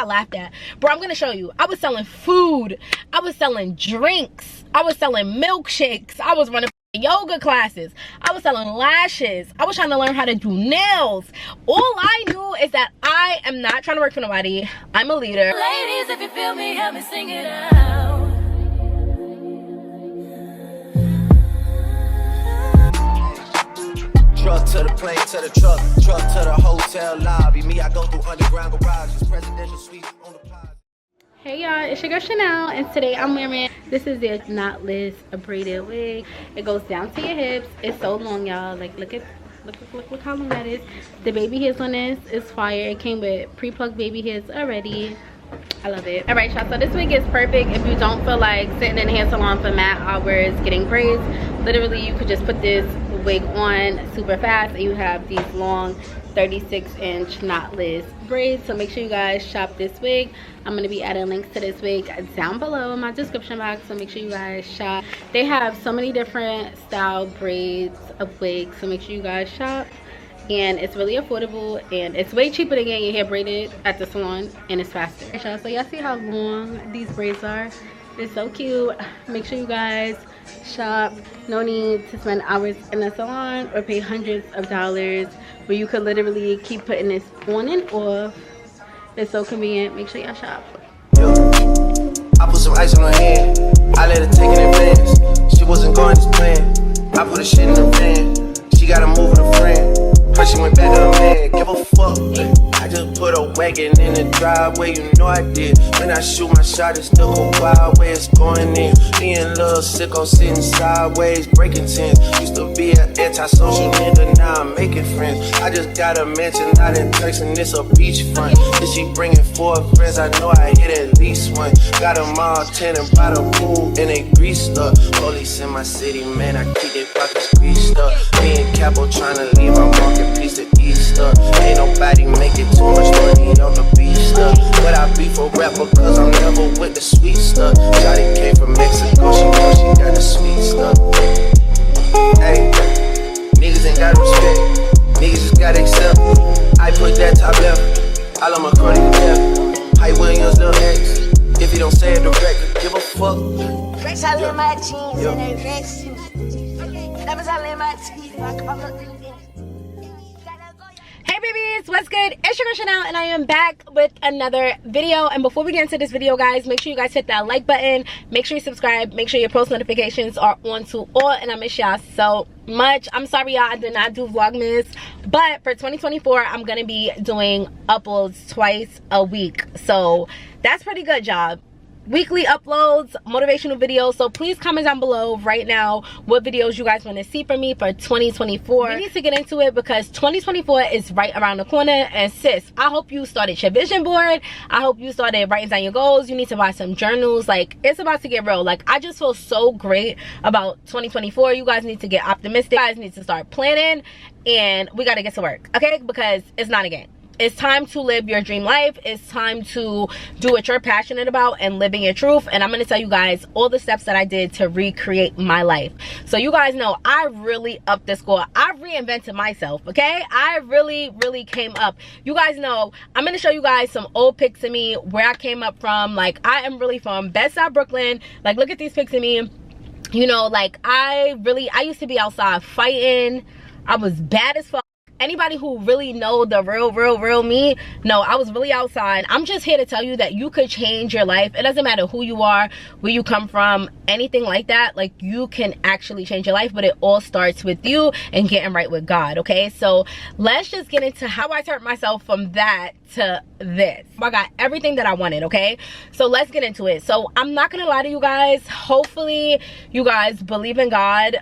got laughed at. Bro, I'm gonna show you. I was selling food, I was selling drinks, I was selling milkshakes, I was running yoga classes, I was selling lashes, I was trying to learn how to do nails. All I knew is that I am not trying to work for nobody. I'm a leader. Ladies, if you feel me, help me sing it out. Truck to the plane, to the truck to the hotel lobby. Me, I go through underground garages, presidential suite on the plaza. Hey y'all, it's your girl Chanel, and today I'm wearing, this is the knotless braided wig. It goes down to your hips. It's so long, y'all. Like, look how long that is. The baby hairs on this is fire. It came with pre-plucked baby hairs already. I love it. All right, y'all, so this wig is perfect if you don't feel like sitting in a hair salon for mad hours getting braids. Literally, you could just put this wig on super fast and you have these long 36-inch knotless braids. So make sure you guys shop this wig. I'm going to be adding links to this wig down below in my description box, so make sure you guys shop. They have so many different style braids of wigs, so make sure you guys shop. And it's really affordable, and it's way cheaper than getting your hair braided at the salon, and it's faster. So y'all see how long these braids are? It's so cute. Make sure you guys shop. No need to spend hours in the salon or pay hundreds of dollars, where you could literally keep putting this on and off. It's so convenient. Make sure y'all shop. I put some ice on her hand. I let her take it in advance. She wasn't going as planned. I put her shit in the van. She gotta move with a friend. Her she went back to the man. Give a fuck. I just put a wagon in the driveway. You know I did. When I shoot my shot, it's still go wild way it's going in. Me and little sicko sitting sideways, breaking tents. Used to be an antisocial nigga, now I'm making friends. I just got a mansion out in Texas, and it's a beachfront. If she bringing 4 friends, I know I hit at least one. Got them all tanning by the pool, and they greased up. Police in my city, man, I keep their pockets greased up. Me and Capo trying to leave, I'm walking piece of Easter. Ain't nobody making too much money on the beach stuff. But I be for rapper, cause I'm never with the sweet stuff. Shawty came from Mexico, she know she got the sweet stuff. Hey, niggas ain't got respect, niggas just gotta accept. I put that top left, I love my Cardi to death. Hype Williams, Lil X, if you don't say it direct, give a fuck. Rex, I live my jeans and they vex you. That I live my teeth, I come up in there. Hey babies, what's good? It's your girl Chanel, and I am back with another video. And before we get into this video, guys, make sure you guys hit that like button, make sure you subscribe, make sure your post notifications are on to all, and I miss y'all so much. I'm sorry y'all, I did not do Vlogmas, but for 2024 I'm gonna be doing uploads twice a week, so that's pretty good, y'all. Weekly uploads, motivational videos. So please comment down below right now what videos you guys want to see from me for 2024. We need to get into it because 2024 is right around the corner. And sis, I hope you started your vision board. I hope you started writing down your goals. You need to buy some journals. Like, it's about to get real. Like, I just feel so great about 2024. You guys need to get optimistic. You guys need to start planning, and we got to get to work, okay? Because it's not a game. It's time to live your dream life. It's time to do what you're passionate about and living your truth. And I'm going to tell you guys all the steps that I did to recreate my life. So you guys know I really upped the score. I reinvented myself, okay? I really came up. You guys know I'm going to show you guys some old pics of me, where I came up from. Like, I am really from Bedside, Brooklyn. Like, look at these pics of me. You know, like, I used to be outside fighting. I was bad as fuck. Anybody who really know the real me, no, I was really outside. I'm just here to tell you that you could change your life. It doesn't matter who you are, where you come from, anything like that. Like, you can actually change your life, but it all starts with you and getting right with God, okay? So let's just get into how I turned myself from that to this. I got everything that I wanted, okay? So let's get into it. So I'm not gonna lie to you guys. Hopefully you guys believe in God.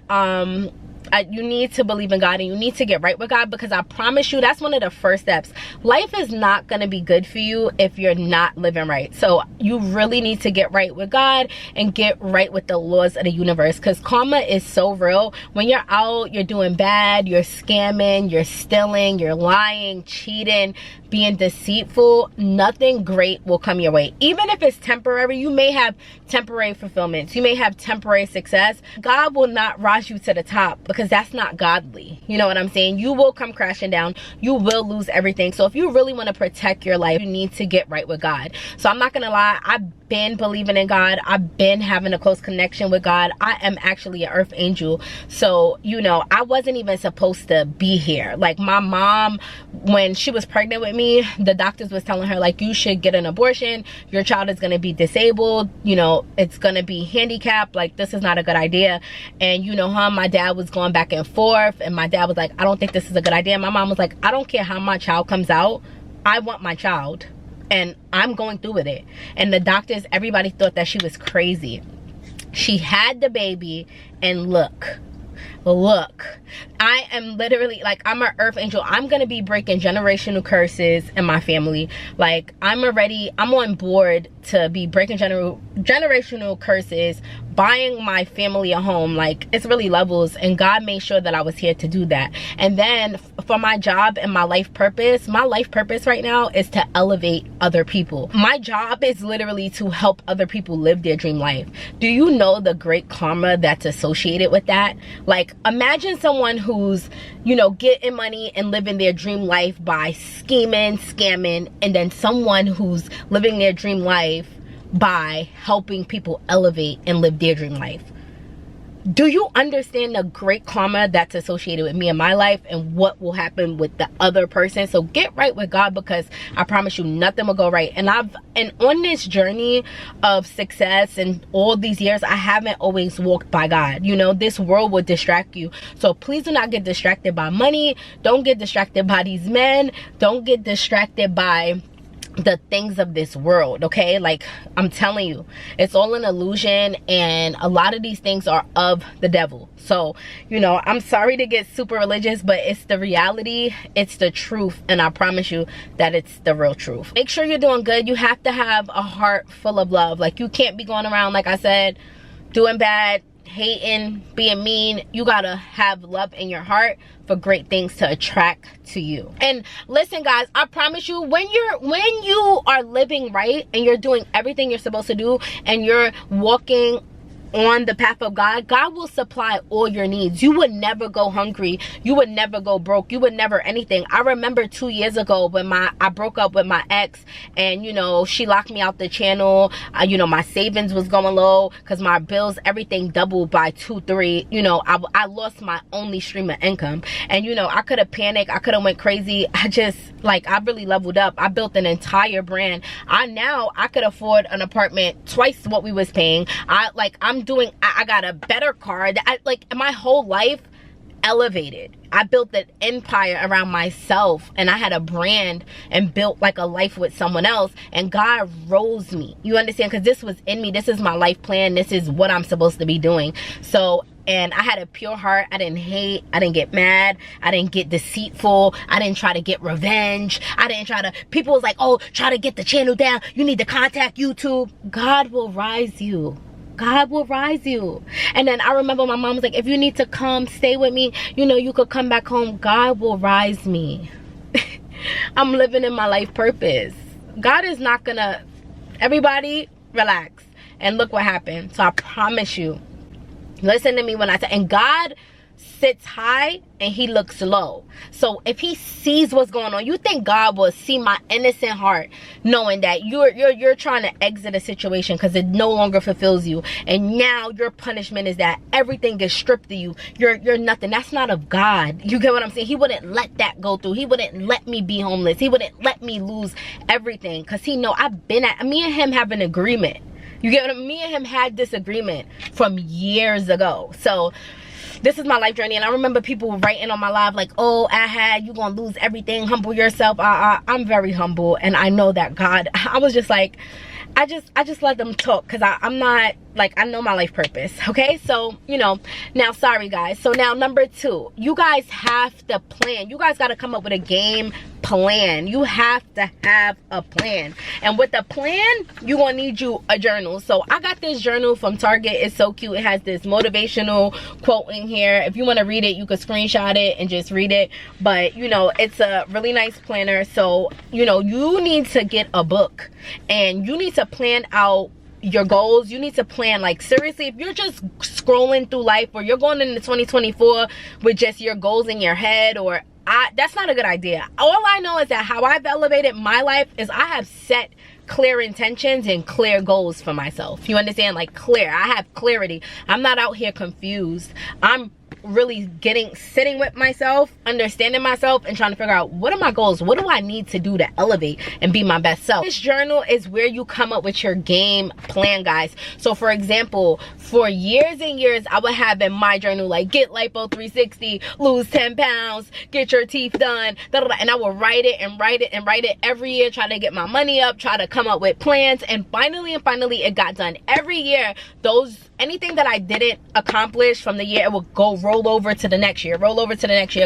You need to believe in God, and you need to get right with God, because I promise you that's one of the first steps. Life is not going to be good for you if you're not living right. So you really need to get right with God and get right with the laws of the universe, because karma is so real. When you're out, you're doing bad, you're scamming, you're stealing, you're lying, cheating, being deceitful, nothing great will come your way. Even if it's temporary, you may have temporary fulfillments, you may have temporary success. God will not rise you to the top, because that's not godly. You know what I'm saying? You will come crashing down. You will lose everything. So if you really want to protect your life, you need to get right with God. So I'm not gonna lie, I've been believing in God. I've been having a close connection with God. I am actually an earth angel. So, you know, I wasn't even supposed to be here. Like, my mom, when she was pregnant with me, the doctors was telling her, like, you should get an abortion. Your child is going to be disabled. You know, it's going to be handicapped. Like, this is not a good idea. And you know, my dad was going back and forth, and my dad was like, I don't think this is a good idea. And my mom was like, I don't care how my child comes out. I want my child, and I'm going through with it. And the doctors, everybody thought that she was crazy. She had the baby, and look, I am literally, like, I'm an earth angel. I'm gonna be breaking generational curses in my family. Like, I'm on board to be breaking generational curses, buying my family a home. Like, it's really levels, and God made sure that I was here to do that. And then for my job and my life purpose right now is to elevate other people. My job is literally to help other people live their dream life. Do you know the great karma that's associated with that? Like, imagine someone who's, you know, getting money and living their dream life by scheming, scamming, and then someone who's living their dream life by helping people elevate and live their dream life. Do you understand the great karma that's associated with me in my life and what will happen with the other person? So get right with God, because I promise you nothing will go right. And on this journey of success and all these years, I haven't always walked by God. You know, this world will distract you. So please do not get distracted by money. Don't get distracted by these men. Don't get distracted by the things of this world, okay? Like, I'm telling you, it's all an illusion, and a lot of these things are of the devil. So, you know, I'm sorry to get super religious, but it's the reality, it's the truth, and I promise you that it's the real truth. Make sure you're doing good. You have to have a heart full of love. Like, you can't be going around, like I said, doing bad, hating, being mean. You gotta have love in your heart for great things to attract to you. And listen, guys, I promise you, when you are living right and you're doing everything you're supposed to do and you're walking on the path of God, God will supply all your needs. You would never go hungry. You would never go broke. You would never anything. I remember 2 years ago when I broke up with my ex, and you know, she locked me out the channel. You know, my savings was going low because my bills, everything doubled by 2-3. You know, I lost my only stream of income, and you know, I could have panicked. I could have went crazy. I really leveled up. I built an entire brand. I could afford an apartment twice what we was paying. I got a better car. My whole life elevated. I built an empire around myself, and I had a brand and built like a life with someone else, and God rose me. You understand? Because this was in me. This is my life plan. This is what I'm supposed to be doing. So, and I had a pure heart. I didn't hate. I didn't get mad. I didn't get deceitful. I didn't try to get revenge. People was like, oh, try to get the channel down. You need to contact YouTube. God will rise you. God will rise you. And then I remember my mom was like, if you need to come stay with me, you know, you could come back home. God will rise me. I'm living in my life purpose. God is not gonna, everybody relax. And look what happened. So I promise you, listen to me when I say, and God sits high and he looks low. So if he sees what's going on, you think God will see my innocent heart, knowing that you're trying to exit a situation because it no longer fulfills you, and now your punishment is that everything gets stripped of you. You're nothing. That's not of God. You get what I'm saying? He wouldn't let that go through. He wouldn't let me be homeless. He wouldn't let me lose everything, because he know me and him have an agreement. You get what me and him had this agreement from years ago. So this is my life journey, and I remember people writing on my live like, oh, you gonna lose everything, humble yourself. I'm very humble, and I know that God, I was just like, I just let them talk, because I'm not like, I know my life purpose, okay? So, you know, now, sorry guys. So now number 2, you guys have to plan. You guys got to come up with a game plan. You have to have a plan. And with the plan, you're gonna need you a journal. So I got this journal from Target. It's so cute. It has this motivational quote in here. If you want to read it, you could screenshot it and just read it. But you know, it's a really nice planner. So you know, you need to get a book and you need to plan out your goals. You need to plan, like, seriously, if you're just scrolling through life, or you're going into 2024 with just your goals in your head, or that's not a good idea. All I know is that how I've elevated my life is I have set clear intentions and clear goals for myself. You understand? Like, clear. I have clarity. I'm not out here confused. I'm really sitting with myself, understanding myself, and trying to figure out, what are my goals? What do I need to do to elevate and be my best self? This journal is where you come up with your game plan, guys. So for example, for years and years, I would have in my journal, like, get lipo 360, lose 10 pounds, get your teeth done, and I would write it and write it and write it every year, try to get my money up, try to come up with plans, and finally it got done. Every year, anything that I didn't accomplish from the year, it would roll over to the next year,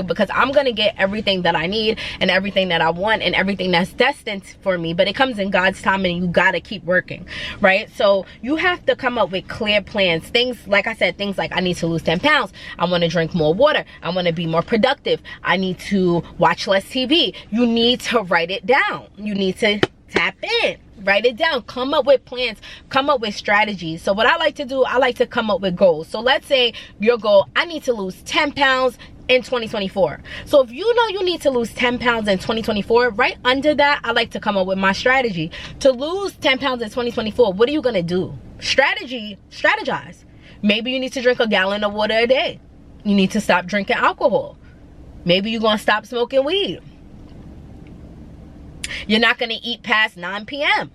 because I'm gonna get everything that I need and everything that I want and everything that's destined for me. But it comes in God's time, and you gotta keep working, right? So you have to come up with clear plans. Things like I said, things like, I need to lose 10 pounds, I want to drink more water, I want to be more productive, I need to watch less TV. You need to write it down. You need to tap in. Write it down. Come up with plans. Come up with strategies. So what I like to do, I like to come up with goals. So let's say your goal, I need to lose 10 pounds in 2024. So if you know you need to lose 10 pounds in 2024, right under that, I like to come up with my strategy. To lose 10 pounds in 2024, what are you going to do? Strategize. Maybe you need to drink a gallon of water a day. You need to stop drinking alcohol. Maybe you're going to stop smoking weed. You're not going to eat past 9 p.m.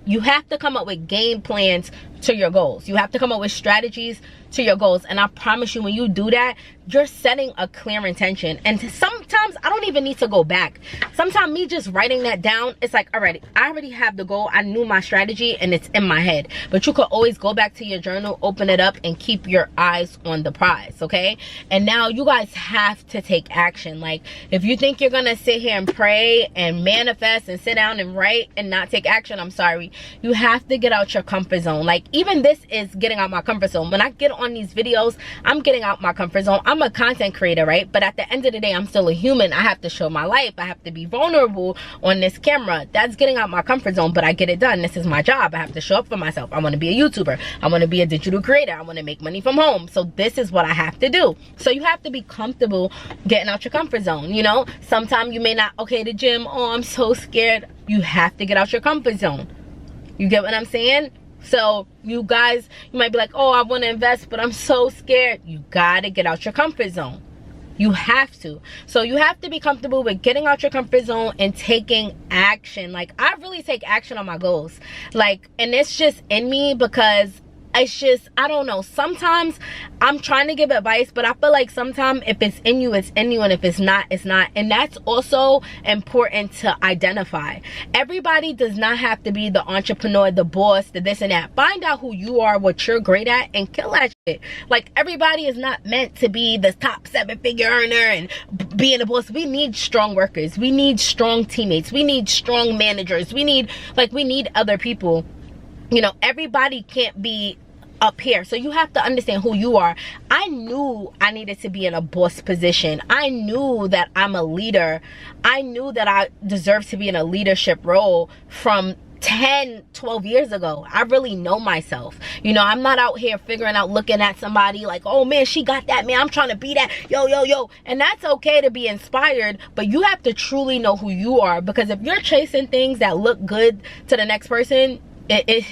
You have to come up with game plans to your goals. You have to come up with strategies to your goals. And I promise you, when you do that, you're setting a clear intention. And sometimes I don't even need to go back. Sometimes me just writing that down, it's like, alright, I already have the goal. I knew my strategy and it's in my head. But you could always go back to your journal, open it up, and keep your eyes on the prize, okay? And now you guys have to take action. Like, if you think you're gonna sit here and pray and manifest and sit down and write and not take action, I'm sorry. You have to get out your comfort zone. Like, even this is getting out my comfort zone. When I get on these videos, I'm getting out my comfort zone. I'm a content creator, right? But at the end of the day, I'm still a human. I have to show my life. I have to be vulnerable on this camera. That's getting out my comfort zone, but I get it done. This is my job. I have to show up for myself. I want to be a YouTuber. I want to be a digital creator. I want to make money from home. So this is what I have to do. So you have to be comfortable getting out your comfort zone. You know, sometimes you may not, okay, the gym, oh, I'm so scared. You have to get out your comfort zone. You get what I'm saying? So you guys, you might be like, oh, I want to invest, but I'm so scared. You got to get out your comfort zone. You have to. So you have to be comfortable with getting out your comfort zone and taking action. Like, I really take action on my goals. Like, and it's just in me, because it's just, I don't know, sometimes I'm trying to give advice, but I feel like sometimes if it's in you, it's in you, and if it's not, it's not. And that's also important to identify. Everybody does not have to be the entrepreneur, the boss, the this and that. Find out who you are, what you're great at, and kill that shit. Like, everybody is not meant to be the top 7-figure earner and being a boss. We need strong workers. We need strong teammates. We need strong managers. We need other people. You know, everybody can't be up here. So you have to understand who you are. I knew I needed to be in a boss position. I knew that I'm a leader. I knew that I deserve to be in a leadership role from 10-12 years ago. I really know myself. You know, I'm not out here figuring out, looking at somebody like, oh man, she got that, man, I'm trying to be that, yo. And that's okay to be inspired, but you have to truly know who you are, because if you're chasing things that look good to the next person,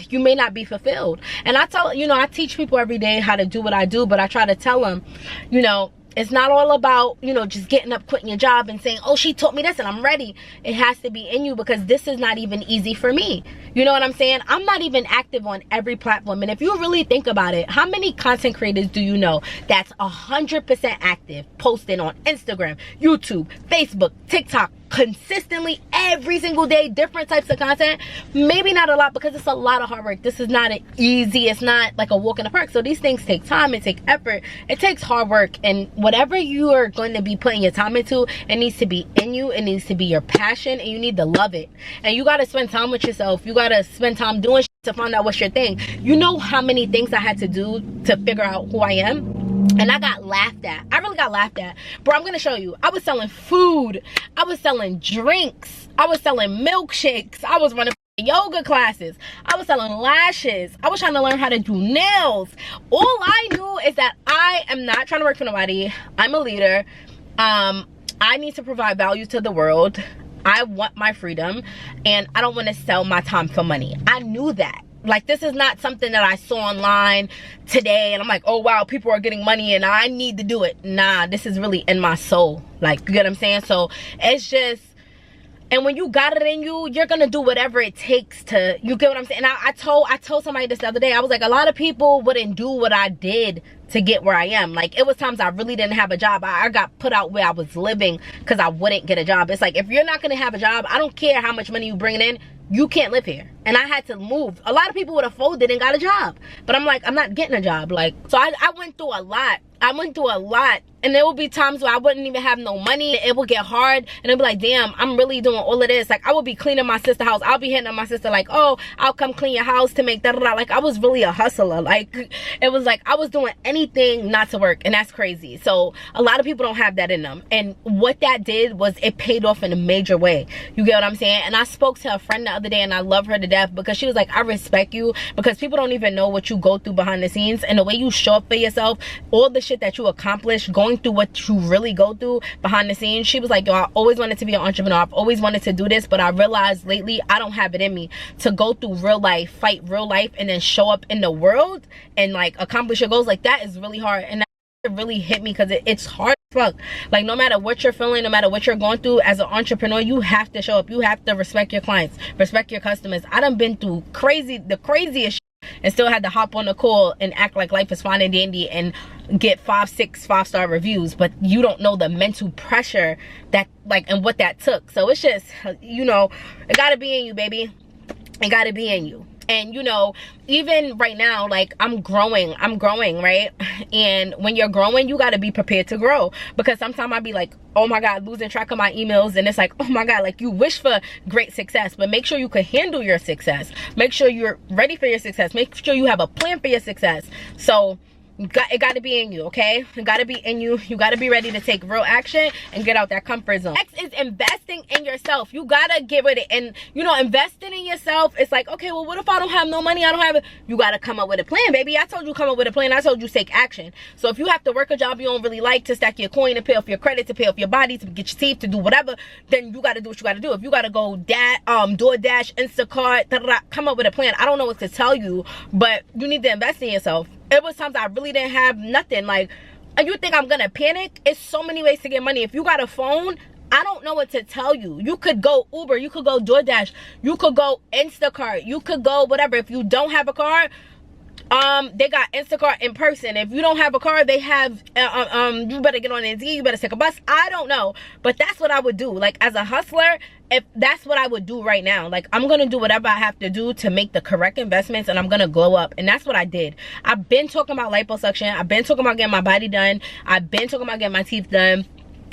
you may not be fulfilled. And I teach people every day how to do what I do, but I try to tell them, you know, it's not all about, you know, just getting up, quitting your job and saying, oh, she taught me this and I'm ready. It has to be in you, because this is not even easy for me. You know what I'm saying? I'm not even active on every platform. And if you really think about it, how many content creators do you know that's 100% active, posting on Instagram, YouTube, Facebook, TikTok, consistently every single day, different types of content, maybe not a lot, because it's a lot of hard work. This is not easy. It's not like a walk in the park. So these things take time, it takes effort, it takes hard work. And whatever you are going to be putting your time into, it needs to be in you, it needs to be your passion, and you need to love it. And you got to spend time with yourself. You got to spend time doing shit to find out what's your thing. You know how many things I had to do to figure out who I am? And I got laughed at. I really got laughed at. Bro, I'm gonna show you. I was selling food, I was selling drinks, I was selling milkshakes, I was running yoga classes, I was selling lashes, I was trying to learn how to do nails. All I knew is that I am not trying to work for nobody. I'm a leader. I need to provide value to the world. I want my freedom, and I don't want to sell my time for money. I knew that. Like, this is not something that I saw online today and I'm like, oh wow, people are getting money and I need to do it. Nah, this is really in my soul. Like, you get what I'm saying? So it's just, and when you got it in you, you're gonna do whatever it takes to, you get what I'm saying? And I told somebody this the other day. I was like, a lot of people wouldn't do what I did to get where I am. Like, it was times I really didn't have a job. I got put out where I was living because I wouldn't get a job. It's like, if you're not gonna have a job, I don't care how much money you bringing in, you can't live here. And I had to move. A lot of people would have folded and got a job, but I'm like, I'm not getting a job. Like, so I went through a lot. And there will be times where I wouldn't even have no money. It will get hard and it'll be like, damn, I'm really doing all of this. Like, I would be cleaning my sister's house. I'll be hitting on my sister like, oh, I'll come clean your house to make that. Like, I was really a hustler. Like, it was like I was doing anything not to work, and that's crazy. So a lot of people don't have that in them, and what that did was it paid off in a major way. You get what I'm saying? And I spoke to a friend the other day, and I love her to death, because she was like, I respect you, because people don't even know what you go through behind the scenes, and the way you show up for yourself, all the shit that you accomplish, going through what you really go through behind the scenes. She was like, yo, I always wanted to be an entrepreneur. I've always wanted to do this, but I realized lately I don't have it in me to go through real life, fight real life, and then show up in the world and like accomplish your goals. Like, that is really hard, and that really hit me, because it's hard as fuck. Like, no matter what you're feeling, no matter what you're going through, as an entrepreneur, you have to show up. You have to respect your clients, respect your customers. I done been through the craziest shit, and still had to hop on the call and act like life is fine and dandy and get 5, 6 5-star reviews. But you don't know the mental pressure that, like, and what that took. So it's just, you know, it gotta be in you, baby. It gotta be in you. And you know, even right now, like, I'm growing, right? And when you're growing, you got to be prepared to grow, because sometimes I'd be like, oh my god, losing track of my emails, and it's like, oh my god, like, you wish for great success, but make sure you can handle your success, make sure you're ready for your success, make sure you have a plan for your success. So it got to be in you, okay? It got to be in you. You got to be ready to take real action and get out that comfort zone. Next is investing in yourself. You got to get with it. And, you know, investing in yourself, it's like, okay, well, what if I don't have no money? I don't have it. You got to come up with a plan, baby. I told you come up with a plan. I told you take action. So if you have to work a job you don't really like to stack your coin, to pay off your credit, to pay off your body, to get your teeth, to do whatever, then you got to do what you got to do. If you got to go DoorDash, Instacart, come up with a plan. I don't know what to tell you, but you need to invest in yourself. It was times I really didn't have nothing. Like, and you think I'm gonna panic? It's so many ways to get money. If you got a phone, I don't know what to tell you. You could go Uber, you could go DoorDash, you could go Instacart, you could go whatever. If you don't have a car, they got Instacart in person. If you don't have a car, they have you better get on Indeed, you better take a bus. I don't know, but that's what I would do. Like, as a hustler, if that's what I would do right now, like, I'm gonna do whatever I have to do to make the correct investments, and I'm gonna glow up. And that's what I did. I've been talking about liposuction, I've been talking about getting my body done, I've been talking about getting my teeth done,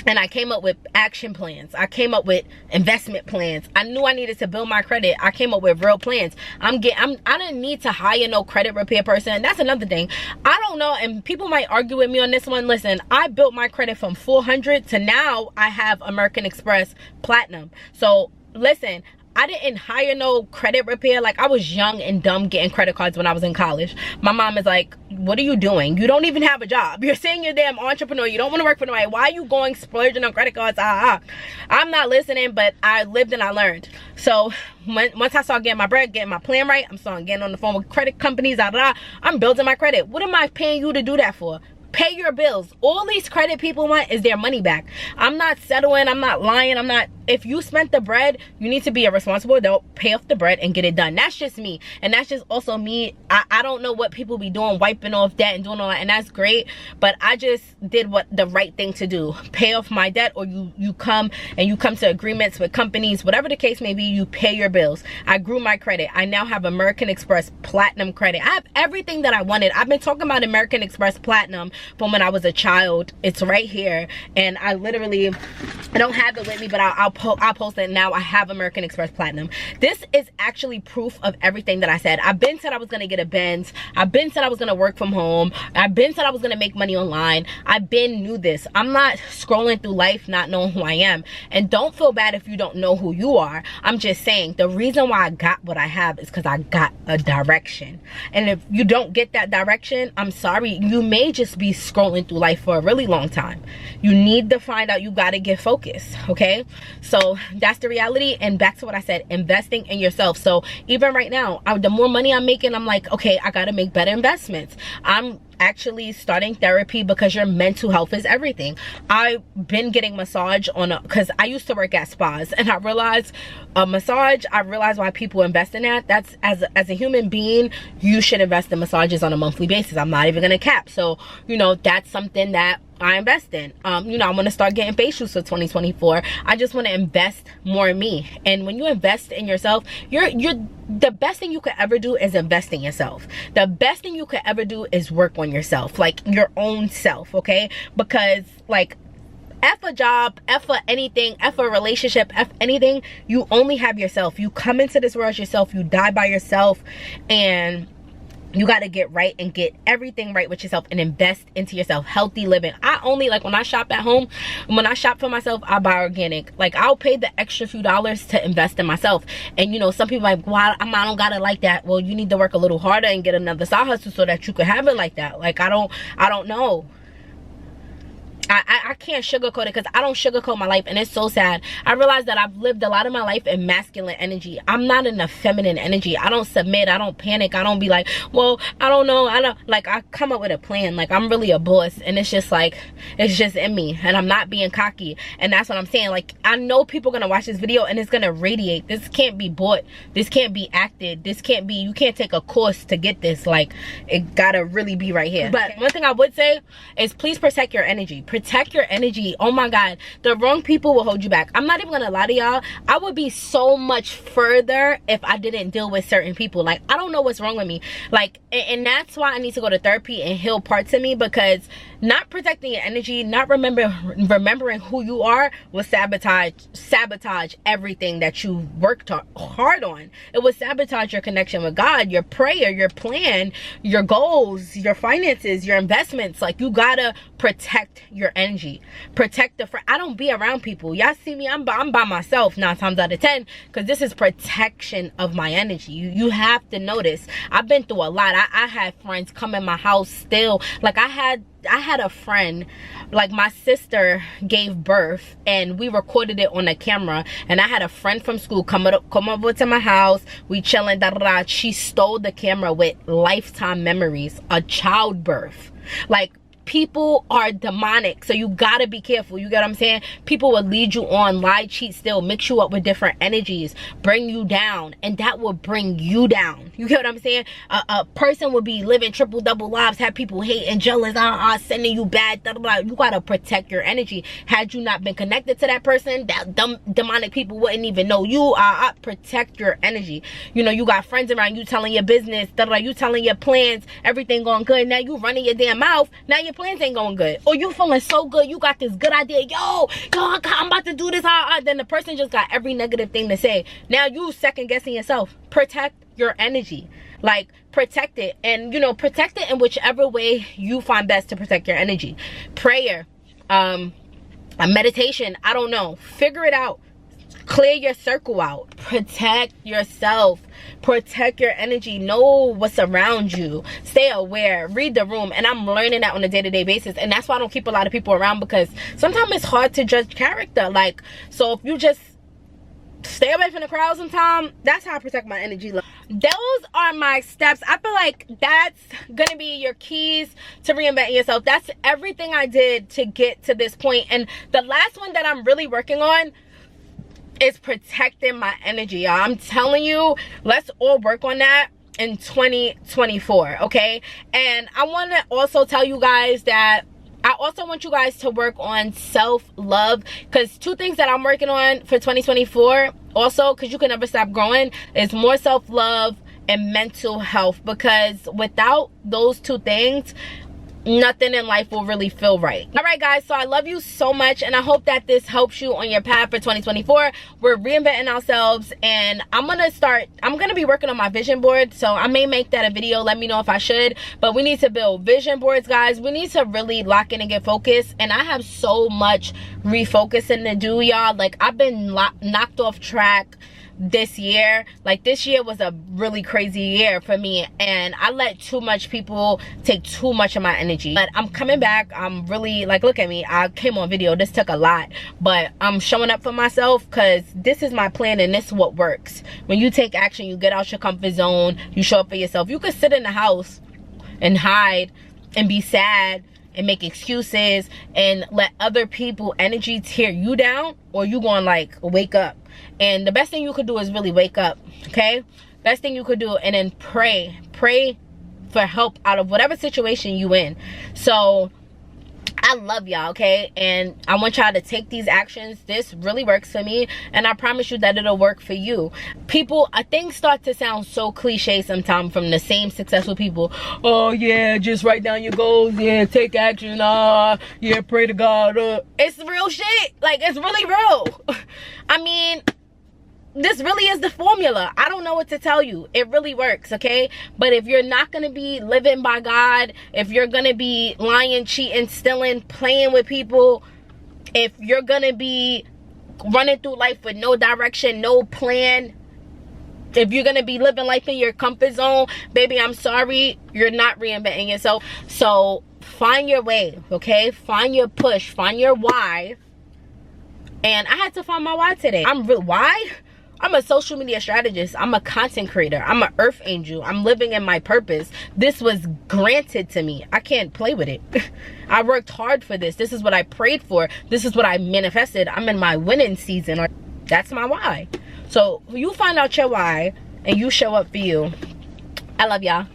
and I came up with action plans. I came up with investment plans. I knew I needed to build my credit. I came up with real plans. I didn't need to hire no credit repair person. That's another thing. I don't know, and people might argue with me on this one. Listen, I built my credit from 400 to now I have American Express Platinum. So listen, I didn't hire no credit repair. Like, I was young and dumb getting credit cards when I was in college. My mom is like, what are you doing? You don't even have a job. You're saying you're a damn entrepreneur. You don't want to work for nobody. Why are you going splurging on credit cards? I'm not listening, but I lived and I learned. So once I started getting my bread, getting my plan right, I'm starting getting on the phone with credit companies. I'm building my credit. What am I paying you to do that for? Pay your bills. All these credit people want is their money back. I'm not settling, I'm not lying, I'm not. If you spent the bread, you need to be a responsible adult, pay off the bread and get it done. That's just me. And that's just also me. I don't know what people be doing, wiping off debt and doing all that, and that's great, but I just did what the right thing to do. Pay off my debt, or you come to agreements with companies, whatever the case may be, you pay your bills. I grew my credit. I now have American Express Platinum credit. I have everything that I wanted. I've been talking about American Express Platinum from when I was a child. It's right here, and I don't have it with me, but I'll post it now. I have American Express Platinum. This is actually proof of everything that I said. I've been said I was gonna get a Benz. I've been said I was gonna work from home. I've been said I was gonna make money online. I've been knew this. I'm not scrolling through life not knowing who I am. And don't feel bad if you don't know who you are. I'm just saying the reason why I got what I have is because I got a direction. And if you don't get that direction, I'm sorry, you may just be scrolling through life for a really long time. You need to find out. You got to get focused. Okay, so that's the reality. And back to what I said, investing in yourself. So even right now, the more money I'm making, I'm like, okay, I got to make better investments. I'm actually starting therapy because your mental health is everything. I've been getting massage because I used to work at spas, and I realized why people invest in that. That's as a human being, you should invest in massages on a monthly basis. I'm not even gonna cap. So that's something that I invest in. I want to start getting facials for 2024. I just want to invest more in me. And when you invest in yourself, you're the best thing you could ever do is invest in yourself. The best thing you could ever do is work on yourself, like your own self. Okay, because like F a job, F a anything, F a relationship, F anything, you only have yourself. You come into this world yourself, you die by yourself, and you got to get right and get everything right with yourself and invest into yourself. Healthy living. I only, like, when I shop at home, when I shop for myself, I buy organic. Like, I'll pay the extra few dollars to invest in myself. And some people are like, well, I don't got it like that. Well, you need to work a little harder and get another side hustle so that you could have it like that. Like, I don't know. I can't sugarcoat it, because I don't sugarcoat my life, and it's so sad. I realize that I've lived a lot of my life in masculine energy. I'm not in a feminine energy. I don't submit. I don't panic. I don't be like, well, I don't know. I come up with a plan. Like, I'm really a boss, and it's just like, it's just in me, and I'm not being cocky. And that's what I'm saying. Like, I know people are gonna watch this video and it's gonna radiate. This can't be bought. This can't be acted. This can't be, you can't take a course to get this. Like, it gotta really be right here. But one thing I would say is, please protect your energy. Protect your energy. Oh my god, the wrong people will hold you back. I'm not even gonna lie to y'all, I would be so much further if I didn't deal with certain people. Like, I don't know what's wrong with me. Like, and that's why I need to go to therapy and heal parts of me, because not protecting your energy, not remembering who you are, will sabotage everything that you worked hard on. It will sabotage your connection with God, your prayer, your plan, your goals, your finances, your investments. Like, you gotta protect your energy. Protect I don't be around people. Y'all see me, I'm by myself 9 times out of 10, because this is protection of my energy. You have to notice. I've been through a lot. I had friends come in my house still. Like, I had a friend, like, my sister gave birth and we recorded it on a camera, and I had a friend from school come over to my house. We chilling, she stole the camera with lifetime memories of childbirth. Like, people are demonic, so you gotta be careful. You get what I'm saying? People will lead you on, lie, cheat, steal, mix you up with different energies, bring you down, and that will bring you down. You get what I'm saying? A person will be living triple double lives, have people hate and jealous, sending you bad, you gotta protect your energy. Had you not been connected to that person, that demonic people wouldn't even know you. Protect your energy. You got friends around you telling your business, you telling your plans, everything going good. Now you running your damn mouth. Now your plans ain't going good, or you feeling so good, you got this good idea, yo, I'm about to do this, then the person just got every negative thing to say. Now you second guessing yourself. Protect your energy. Like, protect it, and protect it in whichever way you find best to protect your energy. Prayer, a meditation, I don't know, figure it out. Clear your circle out. Protect yourself. Protect your energy. Know what's around you. Stay aware. Read the room. And I'm learning that on a day-to-day basis. And that's why I don't keep a lot of people around, because sometimes it's hard to judge character. Like, so if you just stay away from the crowd sometimes. That's how I protect my energy. Those are my steps. I feel like that's gonna be your keys to reinventing yourself. That's everything I did to get to this point. And the last one that I'm really working on is protecting my energy, y'all. I'm telling you, let's all work on that in 2024, okay? And I want to also tell you guys that I also want you guys to work on self-love, because 2 things that I'm working on for 2024 also, because you can never stop growing, is more self-love and mental health. Because without those 2 things, nothing in life will really feel right. All right, guys, so I love you so much, and I hope that this helps you on your path for 2024. We're reinventing ourselves, and I'm gonna be working on my vision board, so I may make that a video. Let me know if I should. But we need to build vision boards, guys. We need to really lock in and get focused, and I have so much refocusing to do, y'all. Like, I've been knocked off track this year. Like, this year was a really crazy year for me, and I let too much people take too much of my energy. But I'm coming back. I'm really, like, look at me. I came on video. This took a lot, but I'm showing up for myself, because this is my plan and this is what works. When you take action, you get out your comfort zone, you show up for yourself. You could sit in the house and hide and be sad and make excuses and let other people energy tear you down, or you gonna like wake up. And the best thing you could do is really wake up, okay? Best thing you could do, and then pray for help out of whatever situation you in. So I love y'all, okay? And I want y'all to take these actions. This really works for me, and I promise you that it'll work for you. People, things start to sound so cliche sometimes from the same successful people. Oh yeah, just write down your goals. Yeah, take action. Yeah, pray to God. It's real shit. Like, it's really real. I mean, this really is the formula. I don't know what to tell you. It really works, okay? But if you're not gonna be living by God, if you're gonna be lying, cheating, stealing, playing with people, if you're gonna be running through life with no direction, no plan, if you're gonna be living life in your comfort zone, baby, I'm sorry, you're not reinventing yourself. So find your way, okay? Find your push, find your why. And I had to find my why today. Why? I'm a social media strategist. I'm a content creator. I'm an earth angel. I'm living in my purpose. This was granted to me. I can't play with it. I worked hard for this. This is what I prayed for. This is what I manifested. I'm in my winning season. That's my why. So you find out your why and you show up for you. I love y'all.